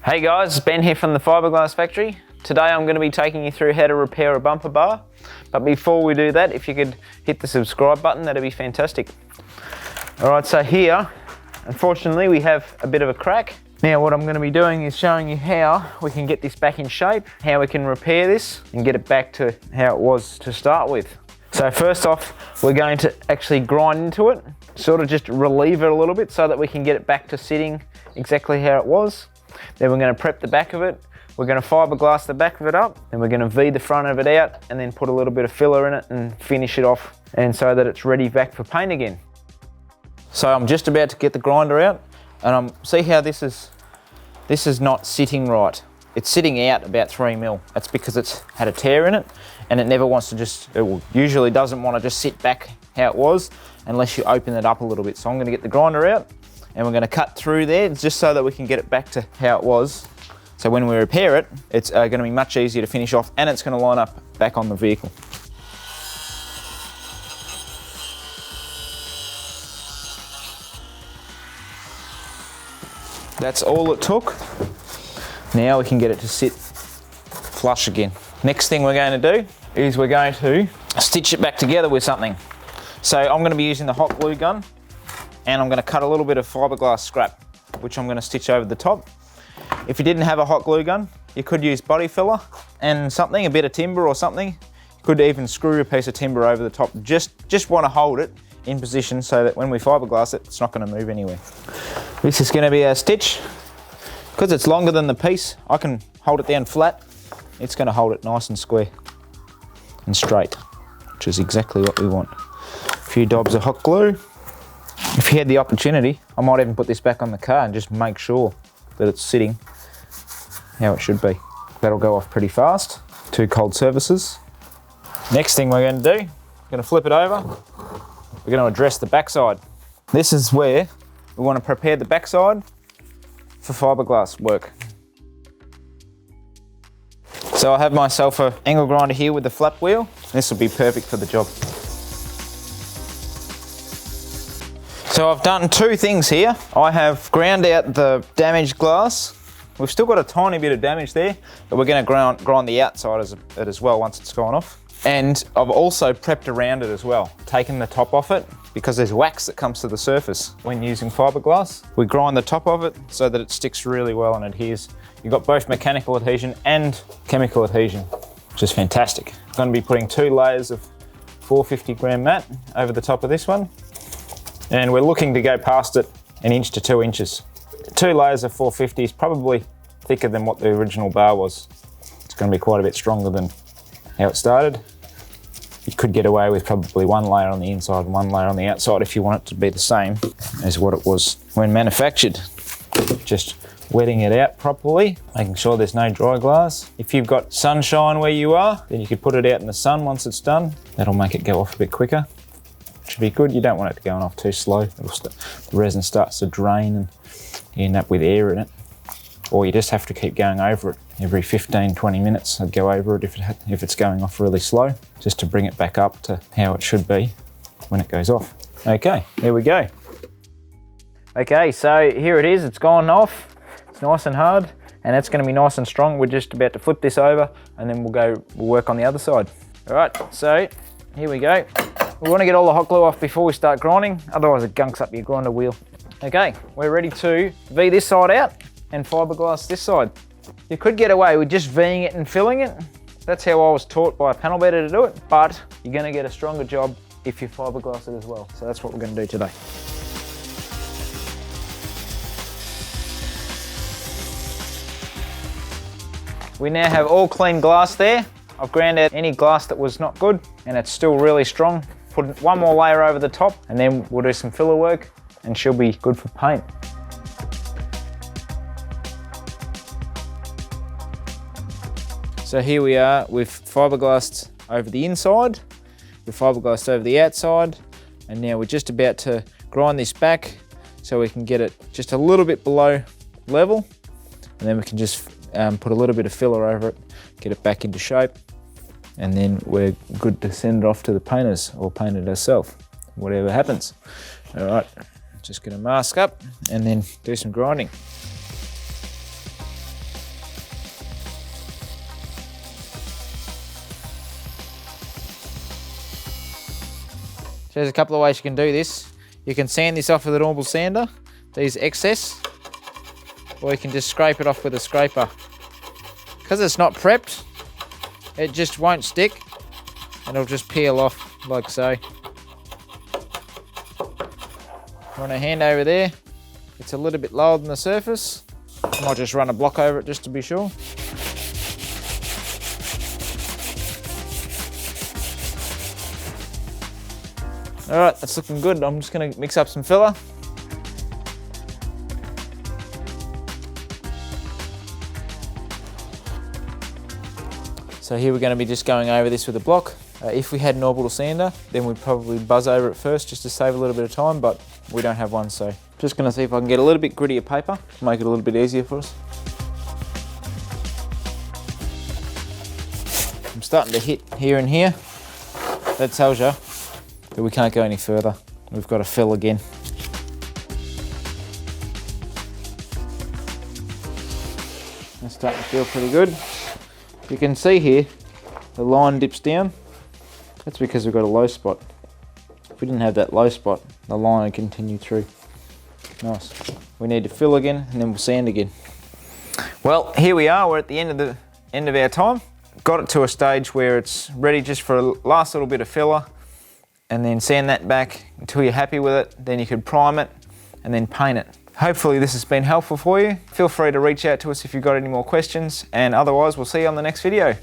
Hey guys, it's Ben here from the Fibreglass Factory. Today I'm going to be taking you through how to repair a bumper bar. But before we do that, if you could hit the subscribe button, that'd be fantastic. Alright, so here, unfortunately, we have a bit of a crack. Now what I'm going to be doing is showing you how we can get this back in shape, how we can repair this and get it back to how it was to start with. So first off, we're going to actually grind into it, sort of just relieve it a little bit so that we can get it back to sitting exactly how it was. Then we're going to prep the back of it, we're going to fiberglass the back of it up, then we're going to V the front of it out and then put a little bit of filler in it and finish it off, and so that it's ready back for paint again. So I'm just about to get the grinder out, and see how this is not sitting right. It's sitting out about 3 mil. That's because it's had a tear in it and it never wants to usually doesn't want to just sit back how it was unless you open it up a little bit. So I'm going to get the grinder out and we're going to cut through there just so that we can get it back to how it was. So when we repair it, it's going to be much easier to finish off and it's going to line up back on the vehicle. That's all it took. Now we can get it to sit flush again. Next thing we're going to do is we're going to stitch it back together with something. So I'm going to be using the hot glue gun and I'm going to cut a little bit of fiberglass scrap, which I'm going to stitch over the top. If you didn't have a hot glue gun, you could use body filler and something, a bit of timber or something. You could even screw a piece of timber over the top. Just want to hold it in position so that when we fiberglass it, it's not going to move anywhere. This is going to be our stitch. Because it's longer than the piece, I can hold it down flat. It's going to hold it nice and square and straight, which is exactly what we want. A few dobs of hot glue. If you had the opportunity, I might even put this back on the car and just make sure that it's sitting how it should be. That'll go off pretty fast. 2 cold surfaces. Next thing we're going to do, we're going to flip it over. We're going to address the backside. This is where we want to prepare the backside for fiberglass work. So I have myself an angle grinder here with the flap wheel. This will be perfect for the job. So I've done 2 things here. I have ground out the damaged glass. We've still got a tiny bit of damage there, but we're going to grind the outside as well once it's gone off. And I've also prepped around it as well, taken the top off it because there's wax that comes to the surface when using fiberglass. We grind the top of it so that it sticks really well and adheres. You've got both mechanical adhesion and chemical adhesion, which is fantastic. I'm going to be putting 2 layers of 450 gram mat over the top of this one. And we're looking to go past it 1 inch to 2 inches. 2 layers of 450 is probably thicker than what the original bar was. It's going to be quite a bit stronger than how it started. You could get away with probably 1 layer on the inside and 1 layer on the outside if you want it to be the same as what it was when manufactured. Just wetting it out properly, making sure there's no dry glass. If you've got sunshine where you are, then you could put it out in the sun once it's done. That'll make it go off a bit quicker. Should be good. You don't want it to go off too slow. The resin starts to drain and you end up with air in it. Or you just have to keep going over it every 15-20 minutes. I'd go over it if it's going off really slow, just to bring it back up to how it should be when it goes off. Okay, there we go. Okay, so here it is. It's gone off. It's nice and hard, and it's going to be nice and strong. We're just about to flip this over, and then we'll work on the other side. All right, so here we go. We want to get all the hot glue off before we start grinding, otherwise it gunks up your grinder wheel. Okay, we're ready to V this side out and fiberglass this side. You could get away with just V'ing it and filling it. That's how I was taught by a panel beater to do it, but you're going to get a stronger job if you fiberglass it as well. So that's what we're going to do today. We now have all clean glass there. I've ground out any glass that was not good and it's still really strong. Put 1 more layer over the top and then we'll do some filler work and she'll be good for paint. So here we are, we've fiberglassed over the inside, we've fiberglassed over the outside, and now we're just about to grind this back so we can get it just a little bit below level, and then we can just put a little bit of filler over it, get it back into shape, and then we're good to send it off to the painters or paint it ourselves, whatever happens. All right, just gonna mask up and then do some grinding. So there's a couple of ways you can do this. You can sand this off with a normal sander, these excess, or you can just scrape it off with a scraper. Because it's not prepped, it just won't stick and it'll just peel off like so. Run a hand over there. It's a little bit lower than the surface. I might just run a block over it just to be sure. All right, that's looking good. I'm just gonna mix up some filler. So here we're gonna be just going over this with a block. If we had an orbital sander, then we'd probably buzz over it first just to save a little bit of time, but we don't have one, so. Just gonna see if I can get a little bit grittier paper, make it a little bit easier for us. I'm starting to hit here and here. That tells you that we can't go any further. We've got to fill again. It's starting to feel pretty good. You can see here, the line dips down. That's because we've got a low spot. If we didn't have that low spot, the line would continue through. Nice. We need to fill again and then we'll sand again. Well, here we are. We're at the end of our time. Got it to a stage where it's ready just for a last little bit of filler, and then sand that back until you're happy with it. Then you can prime it and then paint it. Hopefully this has been helpful for you. Feel free to reach out to us if you've got any more questions, and otherwise we'll see you on the next video.